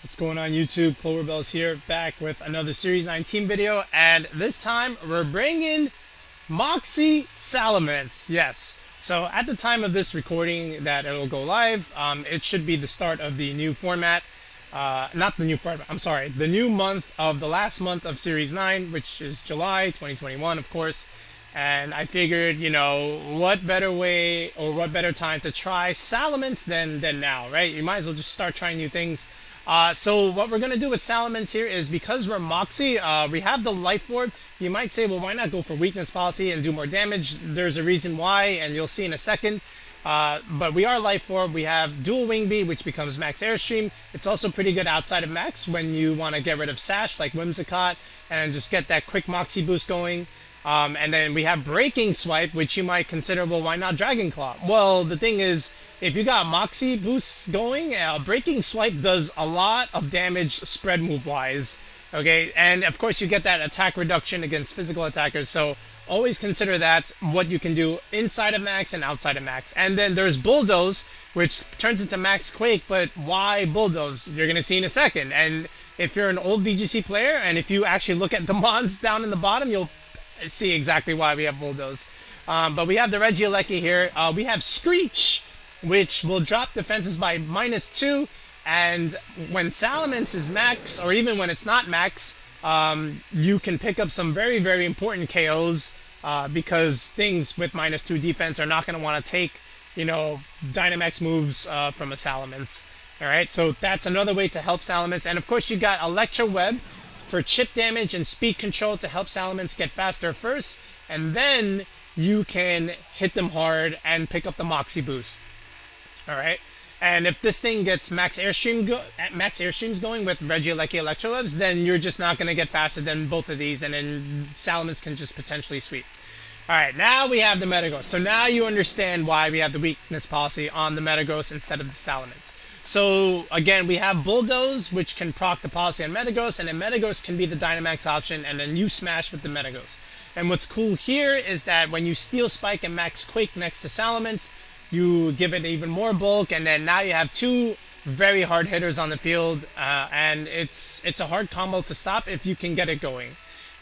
What's going on YouTube? Cloverbell's here, back with another Series 9 team video, and this time we're bringing Moxie Salamence. Yes. So at the time of this recording that it'll go live, it should be the start of the new format. Not the new format, I'm sorry, the new month of the last month of Series 9, which is July 2021, of course. And I figured, you know, what better way or what better time to try Salamence than now, right? You might as well just start trying new things. So what we're going to do with Salamence here is, because we're Moxie, we have the Life Orb. You might say, well, why not go for weakness policy and do more damage? There's a reason why, and you'll see in a second. But we are Life Orb. We have dual Wing Beat, which becomes Max Airstream. It's also pretty good outside of Max when you want to get rid of Sash, like Whimsicott, and just get that quick Moxie boost going. And then we have Breaking Swipe, which you might consider, well, why not Dragon Claw? Well, the thing is, if you got Moxie boosts going, Breaking Swipe does a lot of damage spread move-wise, okay? And, of course, you get that attack reduction against physical attackers, so always consider that what you can do inside of Max and outside of Max. And then there's Bulldoze, which turns into Max Quake, but why Bulldoze? You're going to see in a second. And if you're an old VGC player, and if you actually look at the mons down in the bottom, you'll see exactly why we have Bulldoze. But we have the Regieleki here. We have Screech, which will drop defenses by -2, and when Salamence is max, or even when it's not max, you can pick up some very, very important KOs, because things with -2 defense are not going to want to take, you know, dynamax moves from a Salamence. Alright, so that's another way to help Salamence. And of course you got Electro Web for chip damage and speed control to help Salamence get faster first, and then you can hit them hard and pick up the Moxie boost. Alright, and if this thing gets max airstreams going with Regieleki Electro Webs, then you're just not going to get faster than both of these, and then Salamence can just potentially sweep. Alright, now we have the Metagross. So now you understand why we have the weakness policy on the Metagross instead of the Salamence. So, again, we have Bulldoze, which can proc the policy on Metagross, and then Metagross can be the Dynamax option, and then you smash with the Metagross. And what's cool here is that when you Steel Spike and Max Quake next to Salamence, you give it even more bulk, and then now you have two very hard hitters on the field, and it's a hard combo to stop if you can get it going.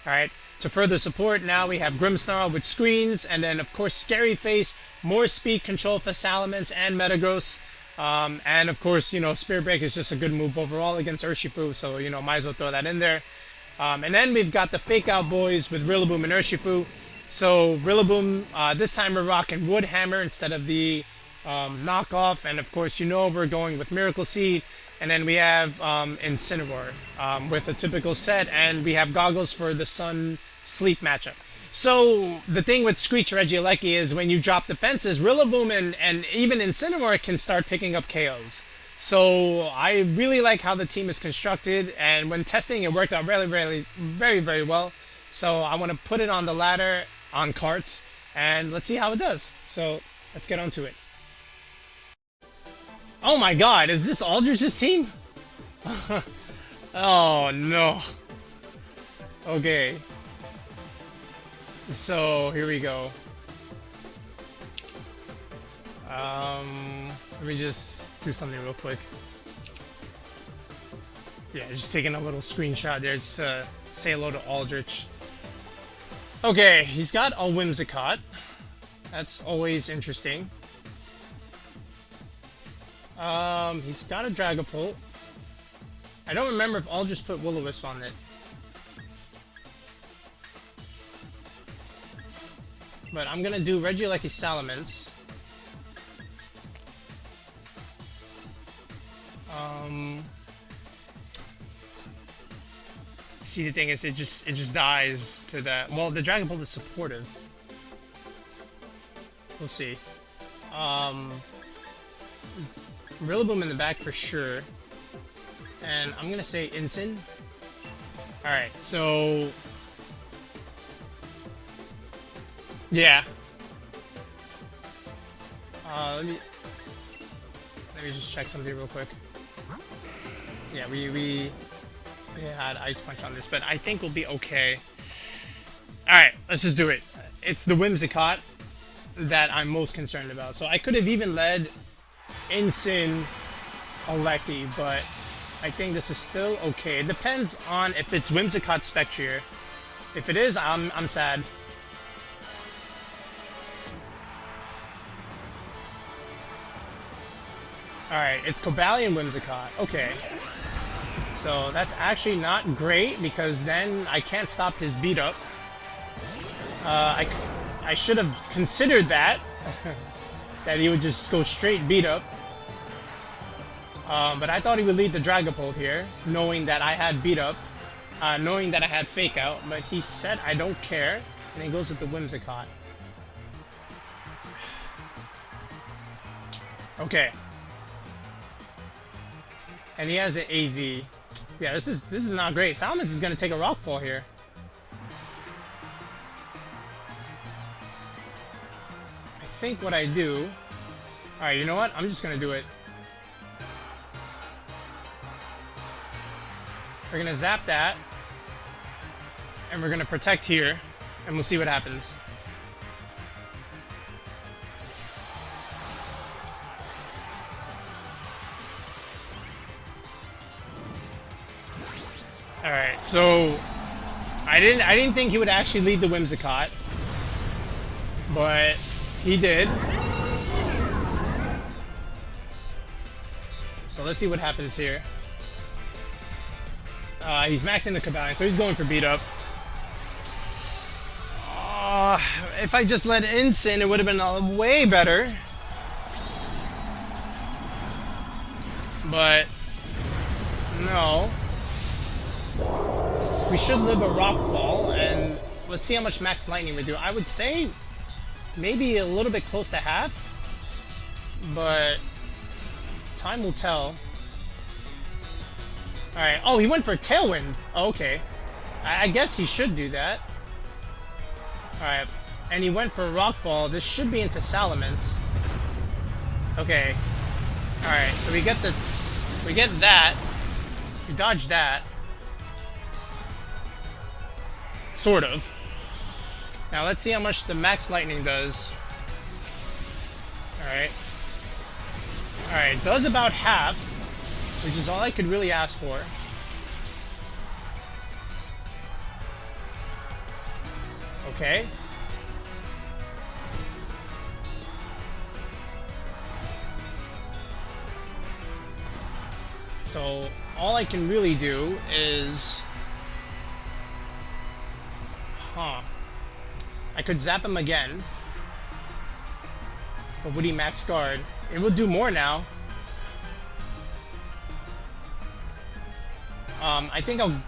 Alright, to further support, now we have Grimmsnarl with screens, and then, of course, Scary Face, more speed control for Salamence and Metagross. And of course, you know, Spirit Break is just a good move overall against Urshifu, so, you know, might as well throw that in there. And then we've got the Fake Out Boys with Rillaboom and Urshifu. So Rillaboom, this time we're rocking Wood Hammer instead of the knockoff, and of course, you know, we're going with Miracle Seed. And then we have Incineroar with a typical set, and we have Goggles for the Sun Sleep matchup. So the thing with Screech Regieleki is when you drop defenses, Rillaboom and even Incineroar can start picking up KOs. So I really like how the team is constructed, and when testing it worked out very, very well. So I want to put it on the ladder on carts, and let's see how it does. So let's get onto it. Oh my god, is this Aldrich's team? Oh no. Okay. So here we go. Let me just do something real quick. Yeah, just taking a little screenshot there. Just say hello to Aldrich. Okay, he's got a Whimsicott. That's always interesting. He's got a Dragapult. I don't remember if Aldrich put Will-O-Wisp on it. But I'm gonna do Regieleki Salamence. See, the thing is, it just dies to that. Well, the Dragapult is supportive. We'll see. Rillaboom in the back for sure. And I'm gonna say Incin. Alright, so yeah. Let me just check something real quick. Yeah, we had Ice Punch on this, but I think we'll be okay. Alright, let's just do it. It's the Whimsicott that I'm most concerned about. So I could have even led Incineroar, but I think this is still okay. It depends on if it's Whimsicott Spectrier. If it is, I'm sad. Alright, it's Cobalion Whimsicott. Okay. So that's actually not great because then I can't stop his beat up. I should have considered that. That he would just go straight beat up. But I thought he would lead the Dragapult here, knowing that I had beat up, knowing that I had fake out, but he said I don't care, and he goes with the Whimsicott. Okay. And he has an AV. Yeah, this is not great. Salamence is gonna take a rock fall here. I think what I do. Alright, you know what? I'm just gonna do it. We're gonna zap that. And we're gonna protect here. And we'll see what happens. Alright, so I didn't think he would actually lead the Whimsicott. But he did. So let's see what happens here. He's maxing the Cobalion, so he's going for beat up. If I just let Incin, it would have been way better. But no. We should live a rock fall, and let's see how much max lightning we do. I would say maybe a little bit close to half, but time will tell. Alright, oh, he went for a Tailwind. Oh, okay. I guess he should do that. Alright, and he went for a Rockfall. This should be into Salamence. Okay. Alright, so we get that. We dodge that. Sort of. Now let's see how much the max lightning does. Alright. Alright, does about half, which is all I could really ask for. Okay. So all I can really do is... I could zap him again. But would he max guard? It will do more now. I think I'll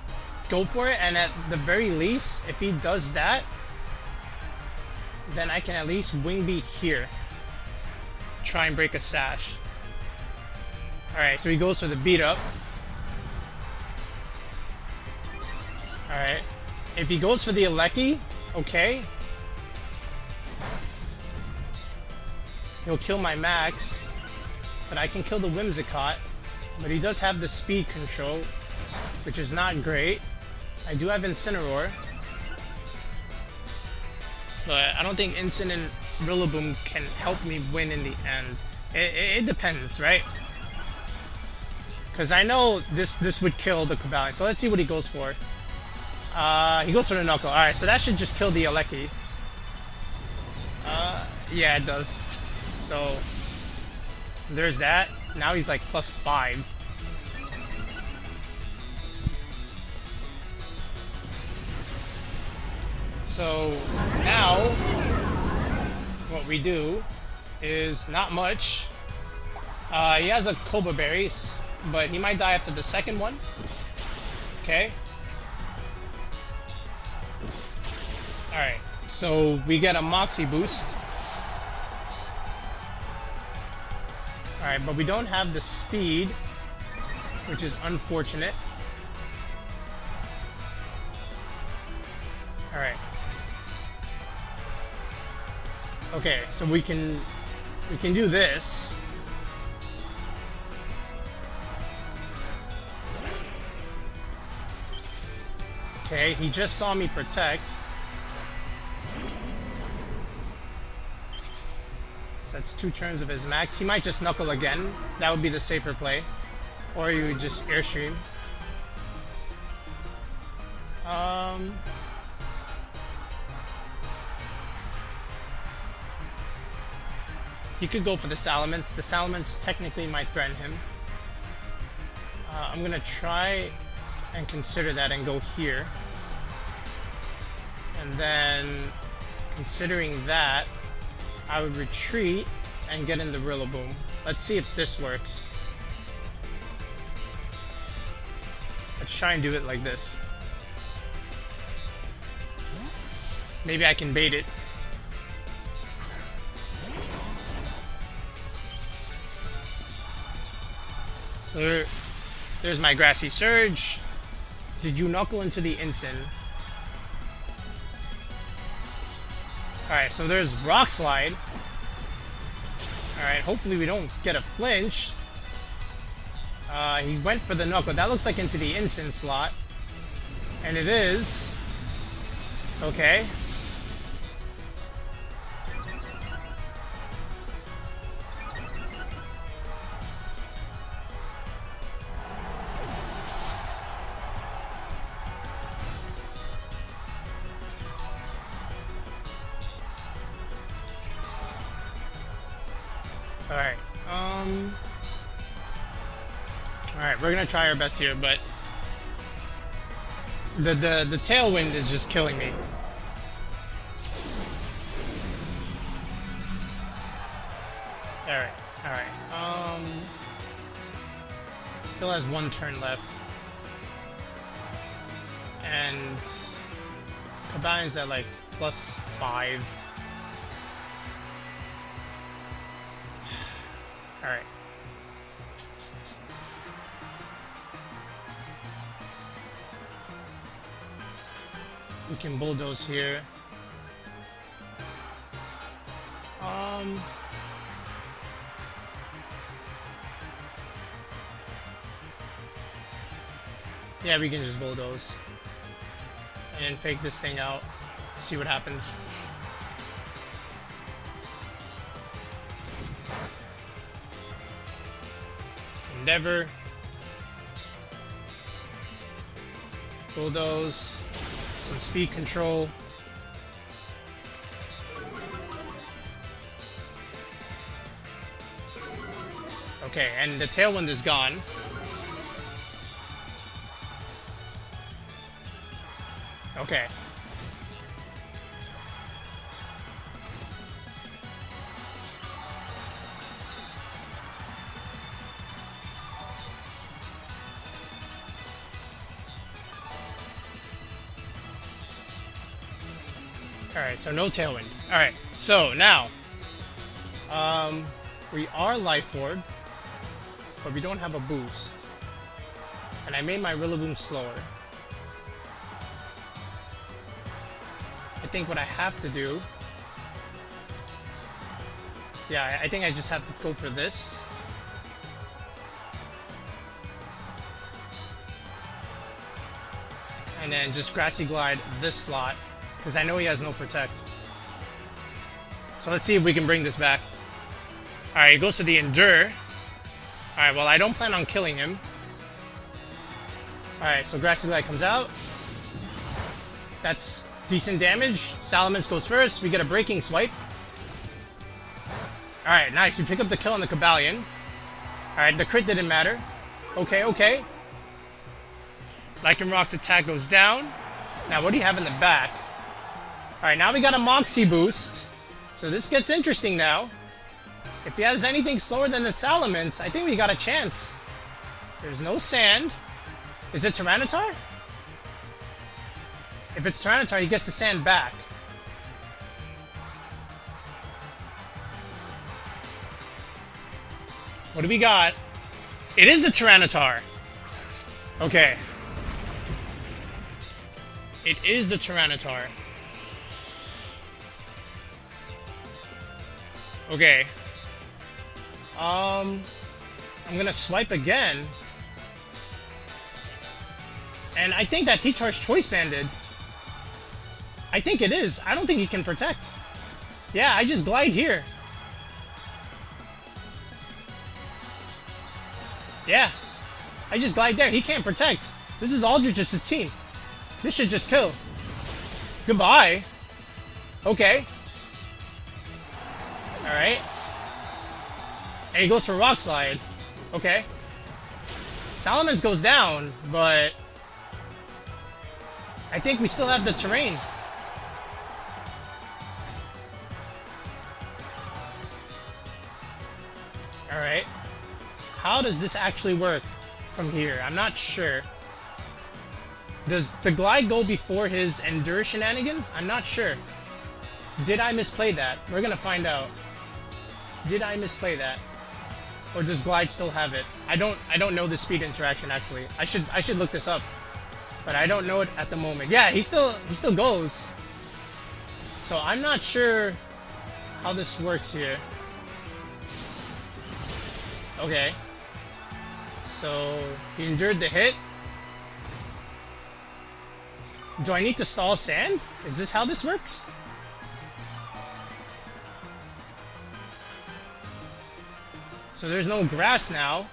go for it, and at the very least, if he does that, then I can at least wing beat here. Try and break a sash. Alright, so he goes for the beat up. Alright. If he goes for the Gieleki, okay. He'll kill my max, but I can kill the Whimsicott. But he does have the speed control, which is not great. I do have Incineroar, but I don't think Incin and Rillaboom can help me win in the end. It depends, right? Because I know this would kill the Cobalion. So let's see what he goes for. He goes for the Knuckle. Alright, so that should just kill the Gieleki. Yeah, it does. So, there's that. Now he's like +5. So, now, what we do is not much. He has a Cobra Berries, but he might die after the second one. Okay. Alright, so we get a Moxie boost. Alright, but we don't have the speed, which is unfortunate. Alright. Okay, so we can do this. Okay, he just saw me protect. So that's 2 turns of his max. He might just Knuckle again. That would be the safer play. Or you just airstream. You could go for the Salamence. The Salamence technically might threaten him. I'm gonna try and consider that and go here. And then, considering that, I would retreat and get in the Rillaboom. Let's see if this works. Let's try and do it like this. Maybe I can bait it. So there's my Grassy Surge. Did you knuckle into the Incin? Alright, so there's Rock Slide. Alright, hopefully we don't get a flinch. He went for the knuckle. That looks like into the Incin slot. And it is. Okay. Alright, alright, we're gonna try our best here, but the tailwind is just killing me. Alright, still has one turn left. And Cobalion's at like +5. Alright. We can Bulldoze here. Yeah, we can just Bulldoze. And then fake this thing out. See what happens. Endeavor. Bulldoze. Some speed control. Okay, and the tailwind is gone. Okay. Alright, so no tailwind. Alright, so now we are Life Orb, but we don't have a boost. And I made my Rillaboom slower. I think what I have to do... Yeah, I think I just have to go for this. And then just Grassy Glide this slot, because I know he has no Protect. So let's see if we can bring this back. Alright, he goes for the Endure. Alright, well I don't plan on killing him. Alright, so Grassy Glide comes out. That's decent damage. Salamence goes first. We get a Breaking Swipe. Alright, nice. We pick up the kill on the Cobalion. Alright, the crit didn't matter. Okay, okay. Lycanroc's attack goes down. Now, what do you have in the back? Alright, now we got a Moxie boost. So this gets interesting now. If he has anything slower than the Salamence, I think we got a chance. There's no sand. Is it Tyranitar? If it's Tyranitar, he gets the sand back. What do we got? It is the Tyranitar. Okay. It is the Tyranitar. Okay. I'm gonna swipe again. And I think that T-Tar's Choice Banded. I think it is. I don't think he can Protect. Yeah, I just glide here. Yeah. I just glide there. He can't protect. This is Aldrich's team. This should just kill. Goodbye. Okay. Alright. And he goes for Rock Slide. Okay. Salamence goes down, but I think we still have the terrain. Alright. How does this actually work from here? I'm not sure. Does the glide go before his Endure shenanigans? I'm not sure. Did I misplay that? We're gonna find out. Did I misplay that? Or does glide still have it? I don't know the speed interaction actually. I should look this up. But I don't know it at the moment. Yeah, he still goes. So I'm not sure how this works here. Okay. So he endured the hit. Do I need to stall sand? Is this how this works? So there's no grass now.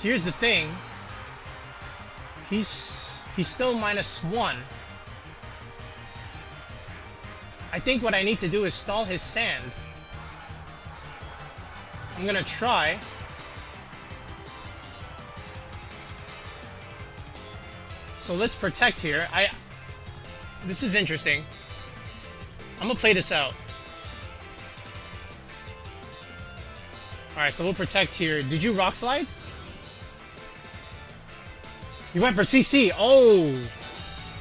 Here's the thing. He's still -1. I think what I need to do is stall his sand. I'm gonna try. So let's protect here. This is interesting. I'm gonna play this out. Alright, so we'll protect here. Did you Rock Slide? You went for CC. Oh!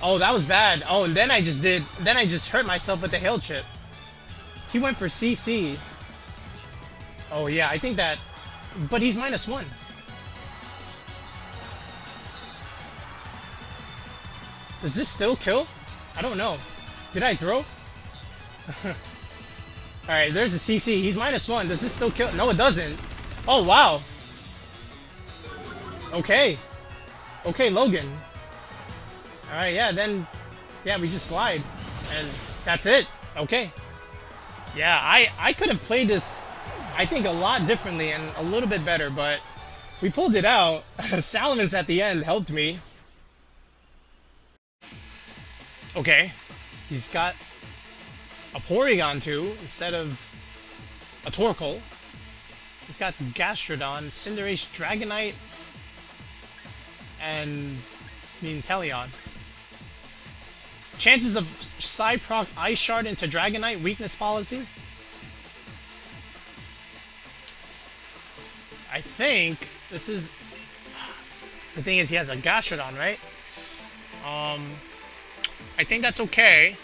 Oh, that was bad. Oh, and then I just hurt myself with the Hail Chip. He went for CC. Oh yeah, I think that... But he's -1. Does this still kill? I don't know. Did I throw? Alright, there's a CC. He's -1. Does this still kill? No, it doesn't. Oh, wow. Okay. Okay, Logan. Alright, yeah, then... Yeah, we just glide. And that's it. Okay. Yeah, I could have played this, I think, a lot differently and a little bit better, but we pulled it out. Salamence at the end helped me. Okay. He's got a Porygon too, instead of a Torkoal. He's got Gastrodon, Cinderace, Dragonite, and the Inteleon. Chances of Psyproc Ice Shard into Dragonite, weakness policy. I think this is... The thing is, he has a Gastrodon, right? I think that's okay.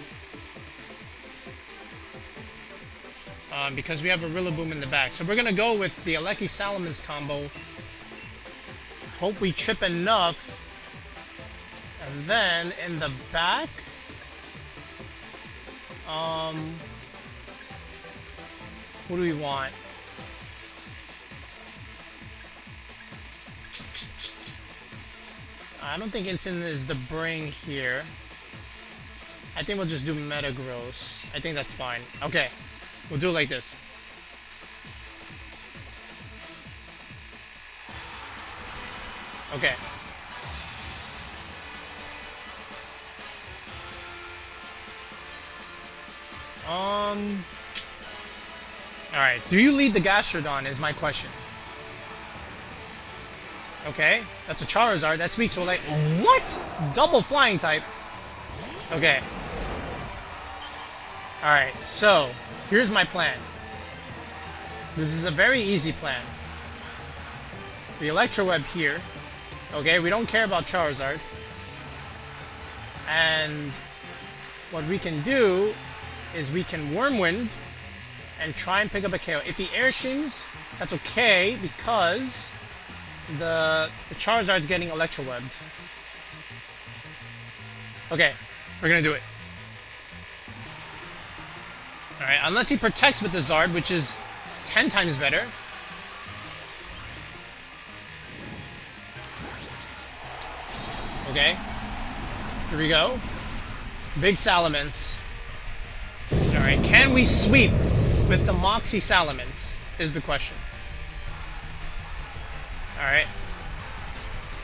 Because we have a Rillaboom in the back. So we're gonna go with the Aleki Salamence combo. Hope we chip enough. And then in the back... what do we want? I don't think Incin is the bring here. I think we'll just do Metagross. I think that's fine. Okay. We'll do it like this. Okay. Alright, do you lead the Gastrodon is my question. Okay, that's a Charizard, that's weak to like what? Double flying type. Okay. Alright, so here's my plan. This is a very easy plan. The Electro Web here. Okay, we don't care about Charizard. And what we can do is we can Wormwind and try and pick up a KO. If he Air Shins, that's okay because the Charizard's getting Electro Webbed. Okay, we're gonna do it. Alright, unless he protects with the Zard, which is 10 times better. Okay, here we go. Big Salamence. Alright, can we sweep with the Moxie Salamence is the question. Alright.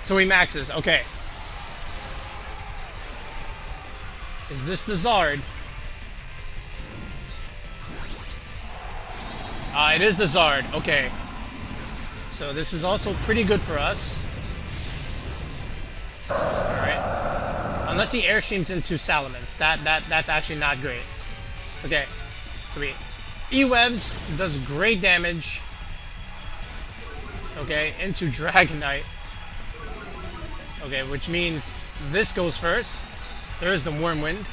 So he maxes. Okay. Is this the Zard? It is the Zard. Okay. So this is also pretty good for us. Alright. Unless he airstreams into Salamence. That's actually not great. Okay. So we E-Webs does great damage. Okay, into Dragonite. Okay, which means this goes first. There is the Wormwind.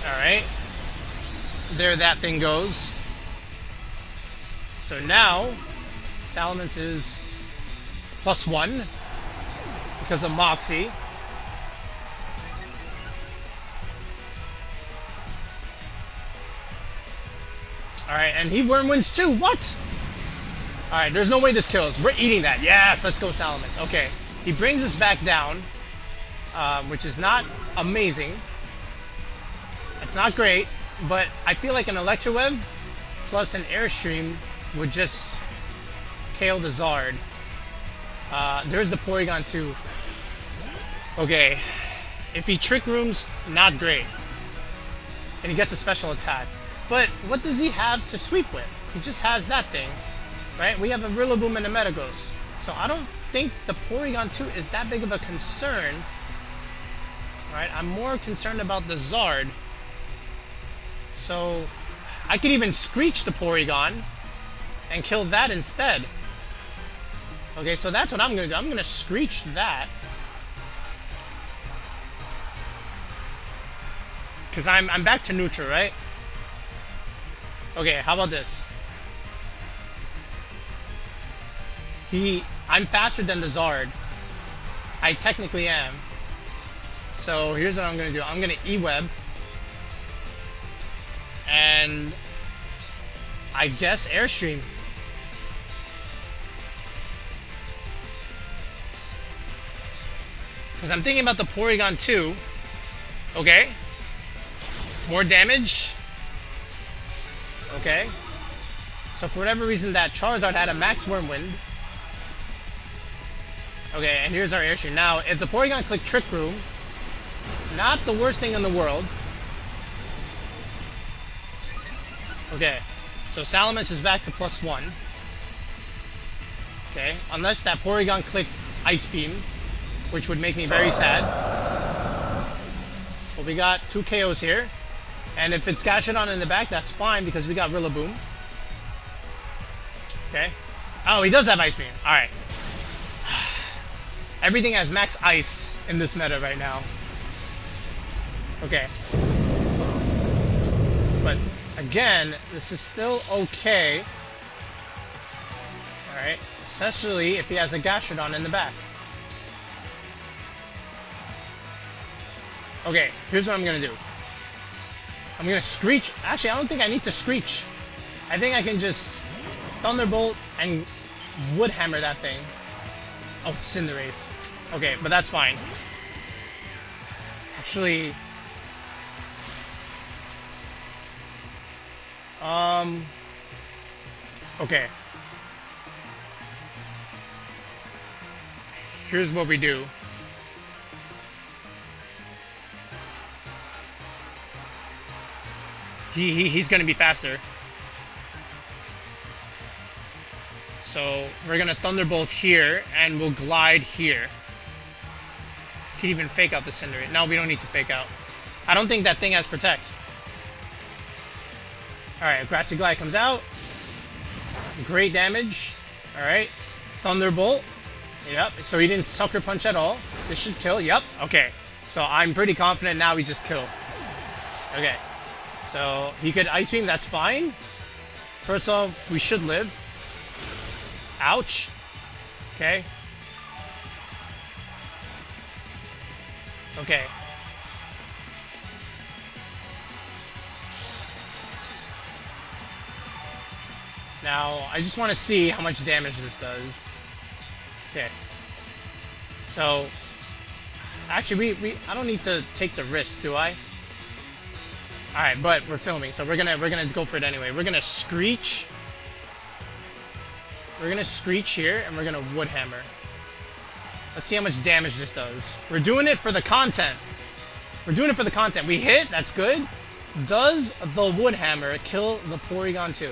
Alright. There that thing goes. So now, Salamence is +1 because of Moxie. Alright, and he Wormwinds too. What? Alright, there's no way this kills. We're eating that. Yes, let's go Salamence. Okay, he brings us back down, which is not amazing. It's not great, but I feel like an Electro Web plus an Airstream would just KO the Zard. There's the Porygon too. Okay, if he Trick Rooms, not great. And he gets a special attack. But what does he have to sweep with? He just has that thing, right? We have a Rillaboom and a Metagross. So I don't think the Porygon 2 is that big of a concern. Right? I'm more concerned about the Zard. So I could even Screech the Porygon and kill that instead. Okay, so that's what I'm going to do. I'm going to Screech that. Because I'm back to neutral, right? Okay, how about this? I'm faster than the Zard. I technically am. So here's what I'm gonna do. I'm gonna E-Web. And I guess Airstream. Because I'm thinking about the Porygon 2. Okay. More damage. Okay. So for whatever reason that Charizard had a max Wormwind. Okay, and here's our Airstream. Now, if the Porygon clicked Trick Room, not the worst thing in the world. Okay, so Salamence is back to +1. Okay, unless that Porygon clicked Ice Beam, which would make me very sad. Well, we got 2 KOs here. And if it's Gastrodon in the back, that's fine because we got Rillaboom. Okay. Oh, he does have Ice Beam. Alright. Everything has max ice in this meta right now. Okay. But again, this is still okay. Alright. Especially if he has a Gastrodon in the back. Okay, here's what I'm gonna do. I'm gonna Screech. Actually, I don't think I need to Screech. I think I can just Thunderbolt and Wood Hammer that thing. Oh, it's Cinderace. Okay, but that's fine. Actually, okay. Here's what we do. He's gonna be faster. So we're gonna Thunderbolt here and we'll glide here. Could even fake out the Cinderace. No, we don't need to fake out. I don't think that thing has Protect. Alright, Grassy Glide comes out. Great damage. Alright. Thunderbolt. Yep. So he didn't Sucker Punch at all. This should kill. Yep. Okay. So I'm pretty confident now we just kill. Okay. So he could Ice Beam, that's fine. First off, we should live. Ouch. Okay. Okay. Now, I just want to see how much damage this does. Okay. So, actually, I don't need to take the risk, do I? Alright, but we're filming, so we're gonna go for it anyway. We're gonna Screech. We're gonna Screech here, and we're gonna Wood Hammer. Let's see how much damage this does. We're doing it for the content. We're doing it for the content. We hit, that's good. Does the Wood Hammer kill the Porygon 2?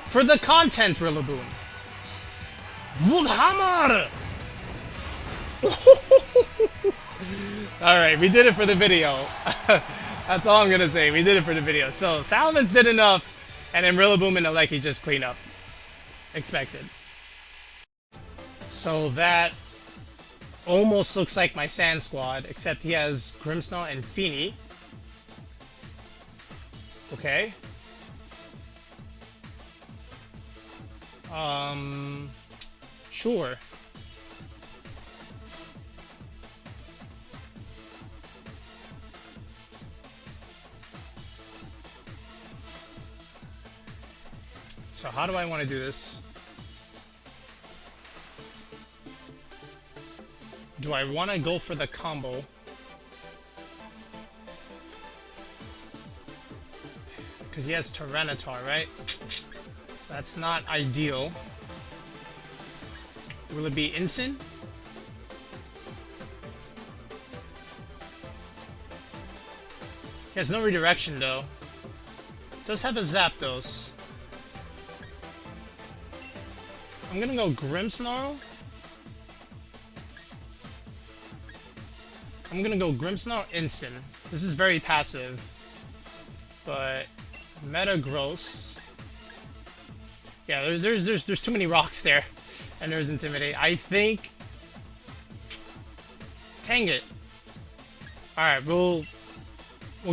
For the content, Rillaboom. Wood Hammer! Alright, we did it for the video. That's all I'm gonna say. We did it for the video. So, Salamence did enough, and then Rillaboom and Aleki just clean up. Expected. So that almost looks like my Sand Squad, except he has Grimmsnarl and Feeny. Okay. Sure. So how do I want to do this? Do I want to go for the combo? Because he has Tyranitar, right? So that's not ideal. Will it be Incin? He has no redirection though. Does have a Zapdos. I'm gonna go Grimmsnarl. I'm gonna go Grimmsnarl Incin. This is very passive. But Metagross. Yeah, there's too many rocks there. And there's Intimidate. I think. Dang it. Alright, we'll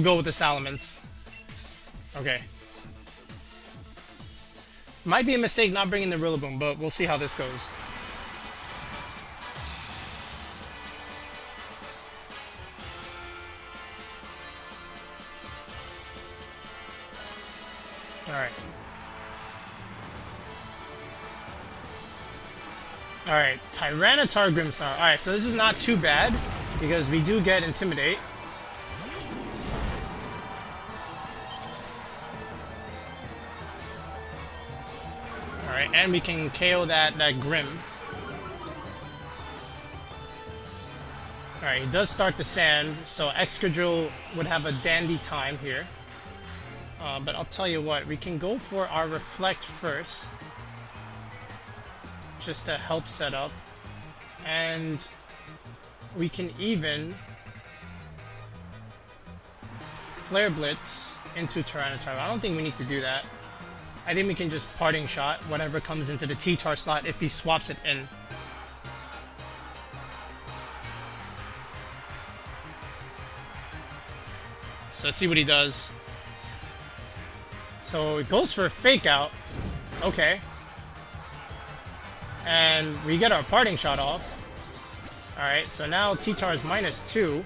go with the Salamence. Okay. Might be a mistake not bringing the Rillaboom, but we'll see how this goes. Alright. Alright, Tyranitar Grimmsnarl. Alright, so this is not too bad, because we do get Intimidate. Alright, and we can KO that Grimm. Alright, he does start the Sand, so Excadrill would have a dandy time here. But I'll tell you what, we can go for our Reflect first. Just to help set up. And we can even Flare Blitz into Tyranitar. I don't think we need to do that. I think we can just Parting Shot whatever comes into the T-Tar slot if he swaps it in. So let's see what he does. So it goes for a Fake Out. Okay. And we get our Parting Shot off. Alright, so now T-Tar is -2.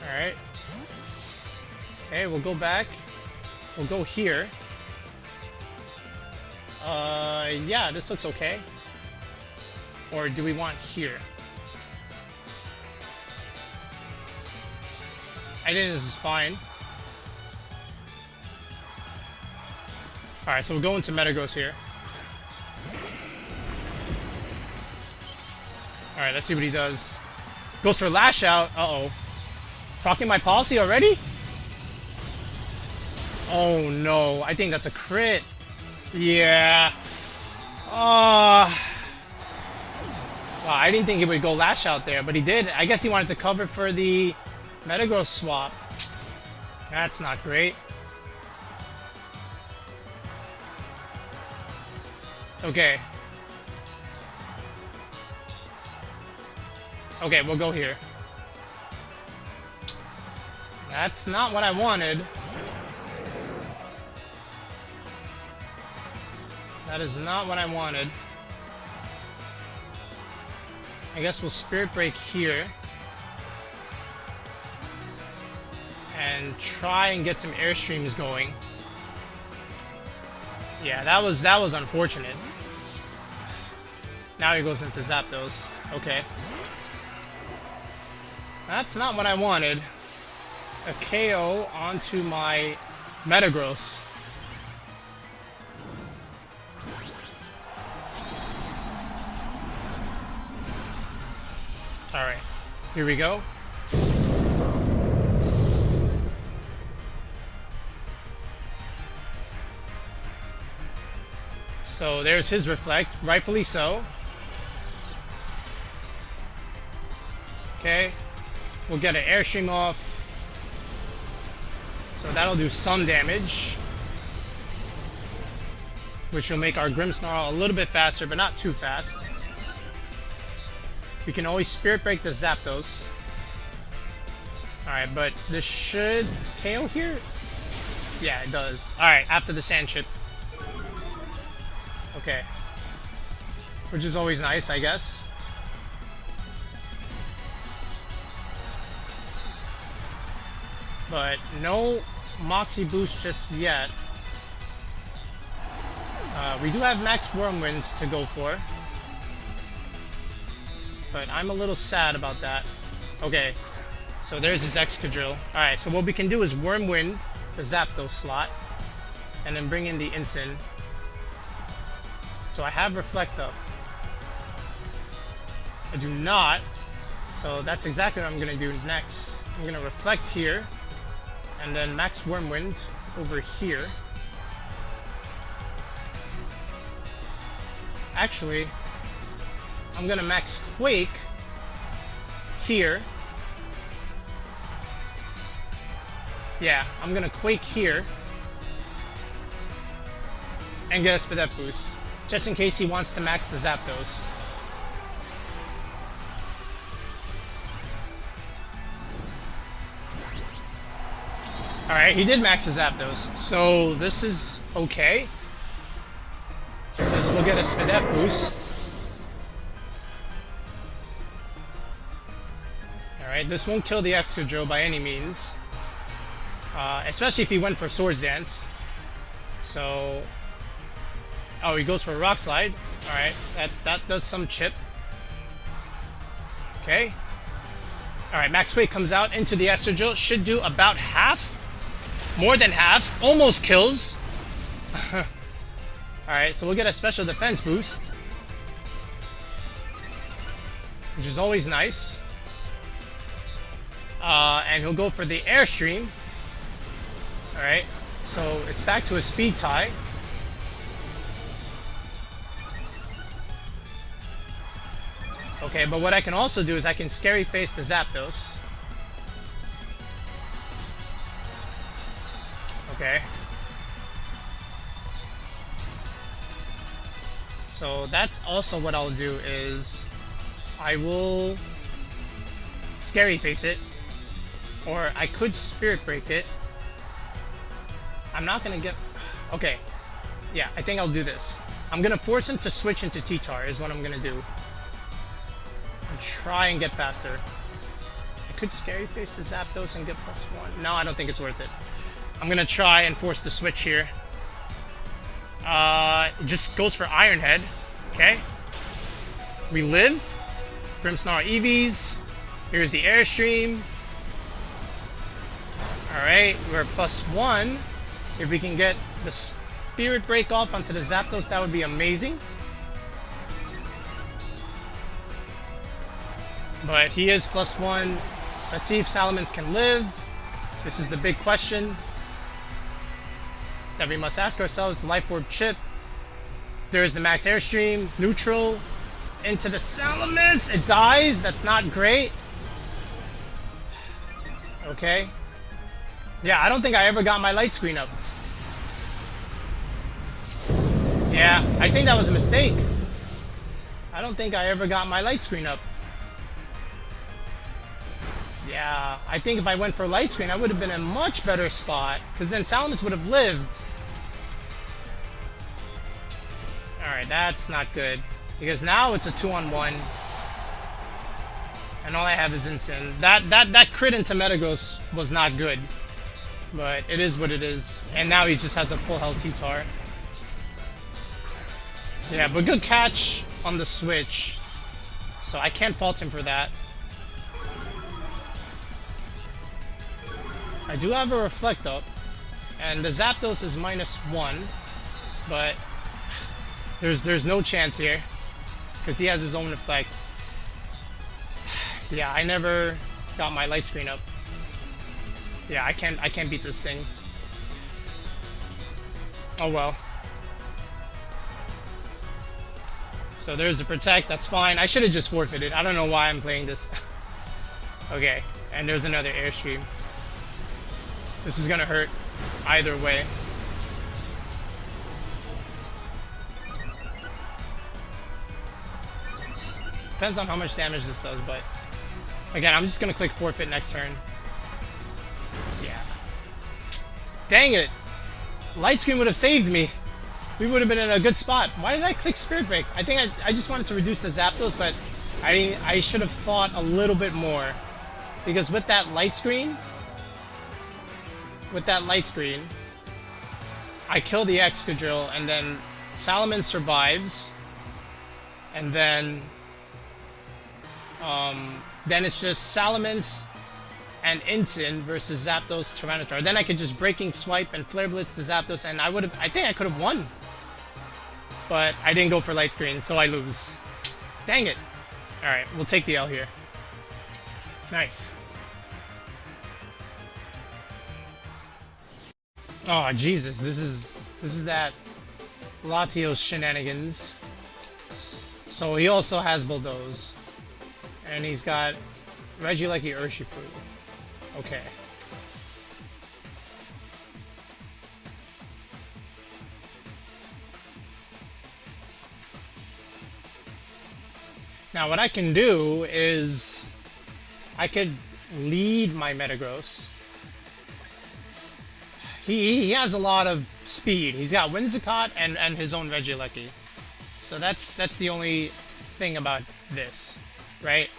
Alright. Okay, we'll go back. We'll go here. Yeah, this looks okay. Or do we want here? I think this is fine. Alright, so we'll go into Metagross here. Alright, let's see what he does. Goes for Lash Out. Uh-oh. Proccing my policy already? Oh no, I think that's a crit. Yeah. Wow, I didn't think he would go Lash Out there, but he did. I guess he wanted to cover for the Metagross swap. That's not great. Okay. Okay, we'll go here. That's not what I wanted. That is not what I wanted. I guess we'll Spirit Break here. And try and get some Airstreams going. Yeah, that was unfortunate. Now he goes into Zapdos. Okay. That's not what I wanted. A KO onto my Metagross. Alright, here we go. So there's his Reflect, rightfully so. Okay, we'll get an Airstream off. So that'll do some damage, which will make our Grimmsnarl a little bit faster, but not too fast. We can always Spirit Break the Zapdos. Alright, but this should KO here? Yeah, it does. Alright, after the Sand Chip. Okay. Which is always nice, I guess. But no Moxie boost just yet. We do have max Whirlwinds to go for. But I'm a little sad about that. Okay, so there's his Excadrill. Alright, so what we can do is Wyrmwind the Zapdos slot, and then bring in the Incin. So I have Reflect up. I do not, so that's exactly what I'm going to do next. I'm going to Reflect here, and then max Wyrmwind over here. Actually, I'm gonna max Quake here. Yeah, I'm gonna Quake here and get a Spadef boost, just in case he wants to max the Zapdos. Alright, he did max the Zapdos, so this is okay. Because we'll get a Spadef boost. Alright, this won't kill the Excadrill by any means. Especially if he went for Swords Dance. So... oh, he goes for a Rock Slide. Alright, that does some chip. Okay. Alright, Max Quake comes out into the Excadrill. Should do about half. More than half. Almost kills. Alright, so we'll get a special defense boost. Which is always nice. And he'll go for the Airstream. Alright, so it's back to a speed tie. Okay, but what I can also do is I can Scary Face the Zapdos. Okay. So that's also what I'll do is I will Scary Face it, or I could Spirit Break it. I'm not gonna get... okay, yeah, I think I'll do this. I'm gonna force him to switch into T-Tar is what I'm gonna do. And try and get faster. I could Scary Face the Zapdos and get +1. No, I don't think it's worth it. I'm gonna try and force the switch here. It just goes for Iron Head. Okay. We live. Grimmsnarl EVs. Here's the Airstream. Alright, we're +1. If we can get the Spirit Break off onto the Zapdos, that would be amazing. But he is +1. Let's see if Salamence can live. This is the big question that we must ask ourselves. Life Orb chip. There's the max Airstream. Neutral. Into the Salamence. It dies. That's not great. Okay. Yeah, I don't think I ever got my light screen up. Yeah, I think that was a mistake. I don't think I ever got my light screen up. Yeah, I think if I went for light screen, I would have been in a much better spot, because then Salamence would have lived. Alright, that's not good, because now it's a 2-on-1. And all I have is Incin. That crit into Metagross was not good. But it is what it is. And now he just has a full health T-Tar. Yeah, but good catch on the switch. So I can't fault him for that. I do have a Reflect up. And the Zapdos is -1. But there's no chance here. Because he has his own Reflect. Yeah, I never got my light screen up. Yeah, I can't beat this thing. Oh well. So there's the protect, that's fine. I should have just forfeited. I don't know why I'm playing this. Okay, and there's another airstream. This is gonna hurt either way. Depends on how much damage this does, but again, I'm just gonna click forfeit next turn. Yeah. Dang it! Light screen would have saved me. We would have been in a good spot. Why did I click Spirit Break? I think I just wanted to reduce the Zapdos, but I should have thought a little bit more. Because with that light screen, I kill the Excadrill, and then Salamence survives, and then it's just Salamence and Incin versus Zapdos Tyranitar. Then I could just Breaking Swipe and Flare Blitz the Zapdos, and I think I could have won. But I didn't go for light screen, so I lose. Dang it. Alright, we'll take the L here. Nice. Oh Jesus, this is that Latios shenanigans. So he also has Bulldoze. And he's got Regieleki Urshifu. Okay. Now what I can do is I could lead my Metagross. He has a lot of speed. He's got Whimsicott and his own Regieleki. So that's the only thing about this, right?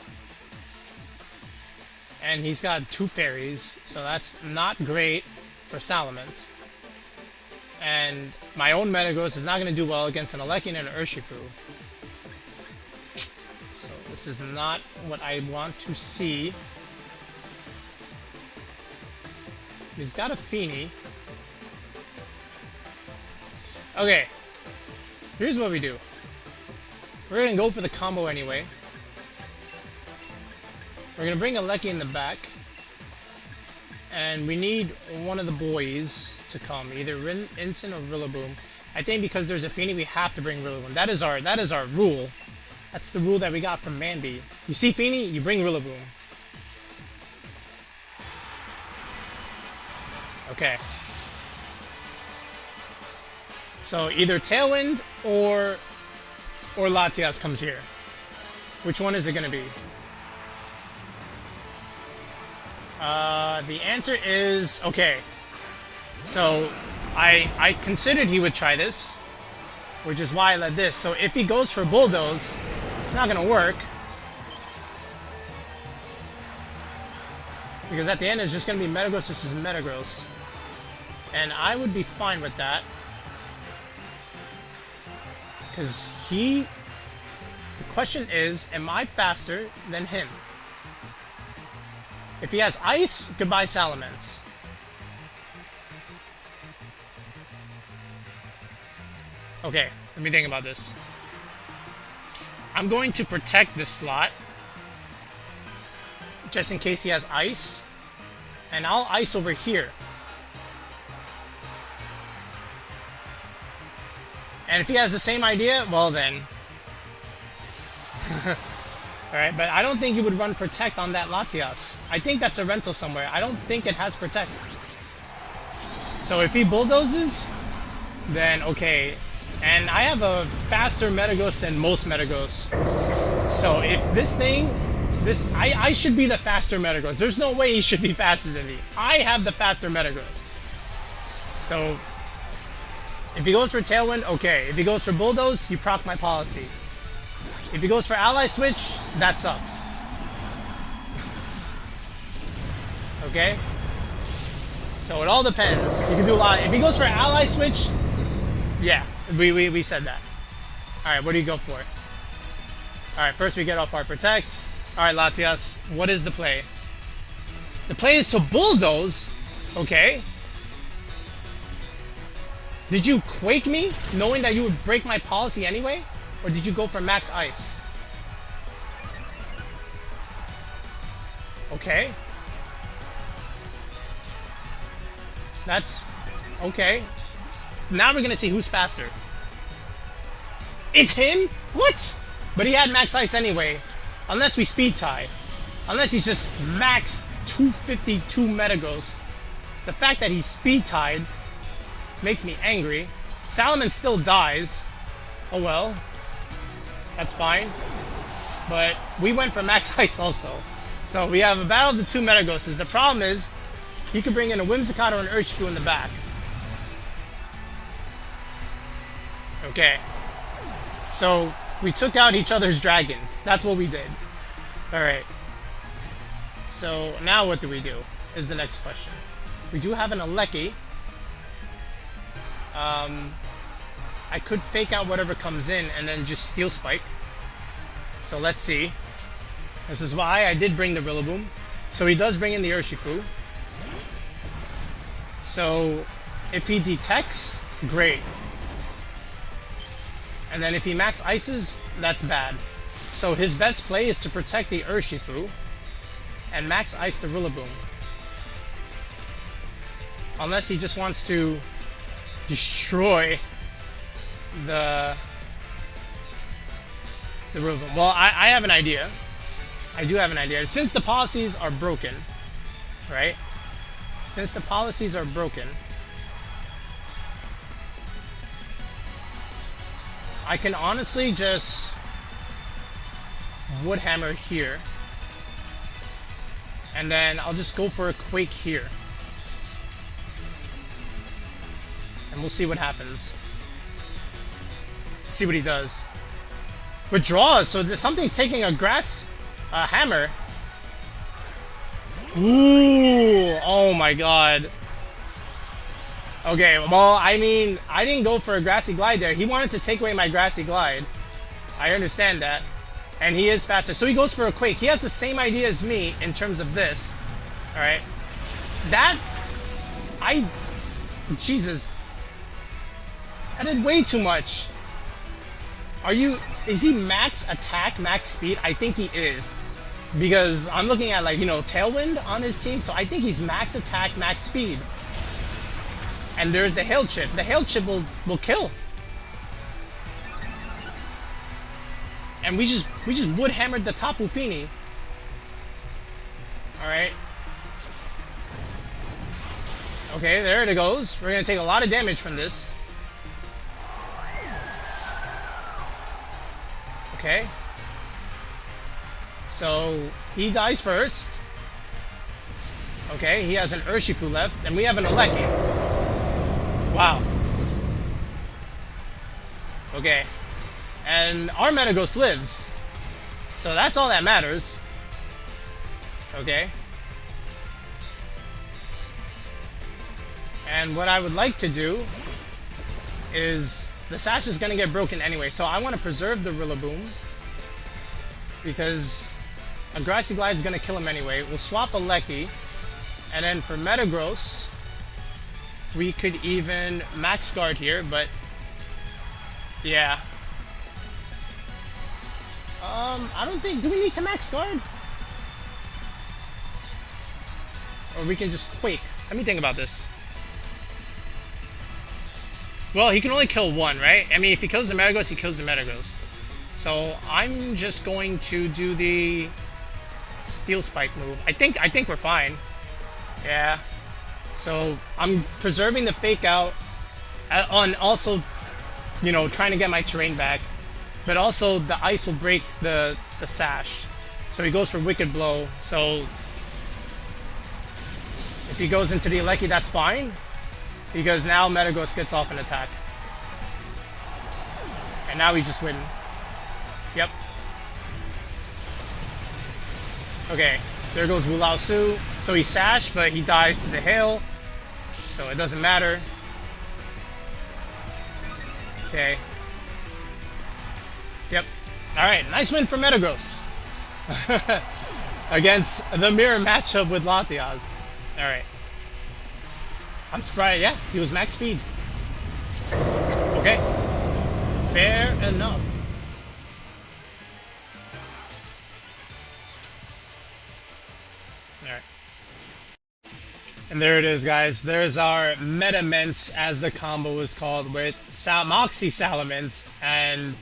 And he's got 2 fairies, so that's not great for Salamence. And my own Metagross is not going to do well against an Inteleon and an Urshifu. So this is not what I want to see. He's got a Feeny. Okay, here's what we do. We're going to go for the combo anyway. We're going to bring a Lecky in the back. And we need one of the boys to come, either Incin or Rillaboom. I think because there's a Feeny, we have to bring Rillaboom. That is our rule. That's the rule that we got from Manby. You see Feeny, you bring Rillaboom. Okay. So either Tailwind or Latias comes here. Which one is it going to be? The answer is okay. So I considered he would try this, which is why I led this. So if he goes for Bulldoze, it's not going to work. Because at the end it's just going to be Metagross versus Metagross. And I would be fine with that. Because the question is, am I faster than him? If he has Ice, goodbye Salamence. Okay, let me think about this. I'm going to protect this slot. Just in case he has Ice. And I'll Ice over here. And if he has the same idea, well then. Alright, but I don't think he would run Protect on that Latias. I think that's a rental somewhere. I don't think it has Protect. So if he Bulldozes, then okay. And I have a faster Metagross than most Metagross. So if this thing... I should be the faster Metagross. There's no way he should be faster than me. I have the faster Metagross. So... if he goes for Tailwind, okay. If he goes for Bulldoze, you proc my policy. If he goes for Ally Switch, that sucks. Okay? So it all depends. You can do a lot. If he goes for Ally Switch, yeah, we said that. Alright, what do you go for? Alright, first we get off our Protect. Alright, Latias, what is the play? The play is to Bulldoze. Okay. Did you Quake me, knowing that you would break my policy anyway? Or did you go for Max Ice? Okay. That's okay. Now we're gonna see who's faster. It's him? What? But he had max ice anyway. Unless we speed tie. Unless he's just max 252 Metagross. The fact that he's speed tied makes me angry. Salamence still dies. Oh well. That's fine. But we went for max ice also. So we have a battle of the two Metagrosses. The problem is, he could bring in a Whimsicott or an Urshifu in the back. Okay. So, we took out each other's dragons. That's what we did. Alright. So, now what do we do? Is the next question. We do have an Aleki. I could fake out whatever comes in and then just Steel Spike. So, let's see. This is why I did bring the Rillaboom. So, he does bring in the Urshifu. So, if he detects, great. And then if he max ices, that's bad. So his best play is to protect the Urshifu and max ice the Rillaboom. Unless he just wants to destroy the Rillaboom. Well, I have an idea. I do have an idea. Since the policies are broken, right? Since the policies are broken, I can honestly just Wood Hammer here. And then I'll just go for a Quake here. And we'll see what happens. See what he does. Withdraws, so something's taking a Grass Hammer. Ooh, oh my god. Okay, well, I mean, I didn't go for a Grassy Glide there. He wanted to take away my Grassy Glide. I understand that. And he is faster. So he goes for a Quake. He has the same idea as me in terms of this. Alright. Jesus. I did way too much. Is he max attack, max speed? I think he is. Because I'm looking at, like, you know, Tailwind on his team. So I think he's max attack, max speed. And there's the Hail Chip. The Hail Chip will kill. And we just Wood Hammered the Tapu Fini. Alright. Okay, there it goes. We're gonna take a lot of damage from this. Okay. So he dies first. Okay, he has an Urshifu left, and we have an Aleki. Wow. Okay. And our Metagross lives. So that's all that matters. Okay. And what I would like to do is the Sash is going to get broken anyway. So I want to preserve the Rillaboom. Because a Grassy Glide is going to kill him anyway. We'll swap Aleki. And then for Metagross, we could even Max Guard here, but yeah. I don't think, do we need to Max Guard? Or we can just Quake. Let me think about this. Well, he can only kill one, right? I mean, if he kills the Metagross, he kills the Metagross. So I'm just going to do the Steel Spike move. I think we're fine. Yeah. So I'm preserving the Fake Out on also, you know, trying to get my terrain back. But also the ice will break the Sash. So he goes for Wicked Blow. So if he goes into the Aleki, that's fine. Because now Metagross gets off an attack. And now we just win. Yep. Okay. There goes Wu Lao Su. So he Sash, but he dies to the Hail. So it doesn't matter. Okay. Yep. Alright, nice win for Metagross. Against the mirror matchup with Latias. Alright. I'm surprised, yeah, he was max speed. Okay. Fair enough. And there it is, guys. There's our Metamence, as the combo is called, with Moxie Salamence and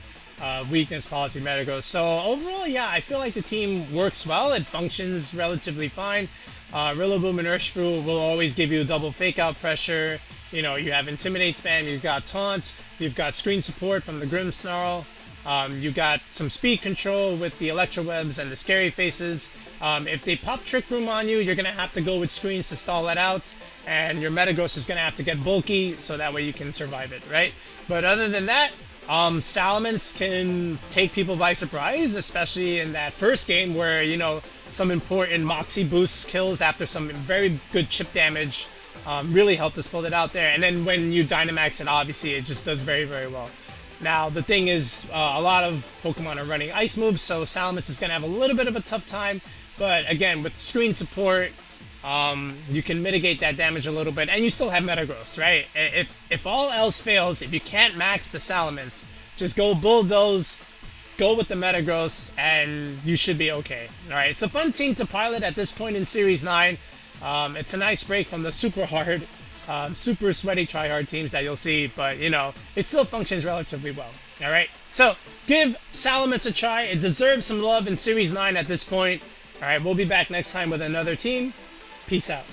weakness policy Metagross. So overall, yeah, I feel like the team works well. It functions relatively fine. Rillaboom and Urshifu will always give you double fake out pressure. You know, you have Intimidate spam, you've got Taunt, you've got screen support from the Grimmsnarl. You got some speed control with the Electro Webs and the Scary Faces. If they pop Trick Room on you, you're going to have to go with screens to stall that out. And your Metagross is going to have to get bulky, so that way you can survive it, right? But other than that, Salamence can take people by surprise, especially in that first game where, you know, some important Moxie boost kills after some very good chip damage really helped us pull it out there. And then when you Dynamax it, obviously it just does very, very well. Now, the thing is, a lot of Pokemon are running ice moves, so Salamence is going to have a little bit of a tough time. But again, with screen support, you can mitigate that damage a little bit, and you still have Metagross, right? If all else fails, if you can't max the Salamence, just go Bulldoze, go with the Metagross, and you should be okay. Alright, it's a fun team to pilot at this point in Series 9. It's a nice break from the super hard, super sweaty tryhard teams that you'll see, but, you know, it still functions relatively well. Alright, so give Salamence a try. It deserves some love in Series 9 at this point. Alright, we'll be back next time with another team. Peace out.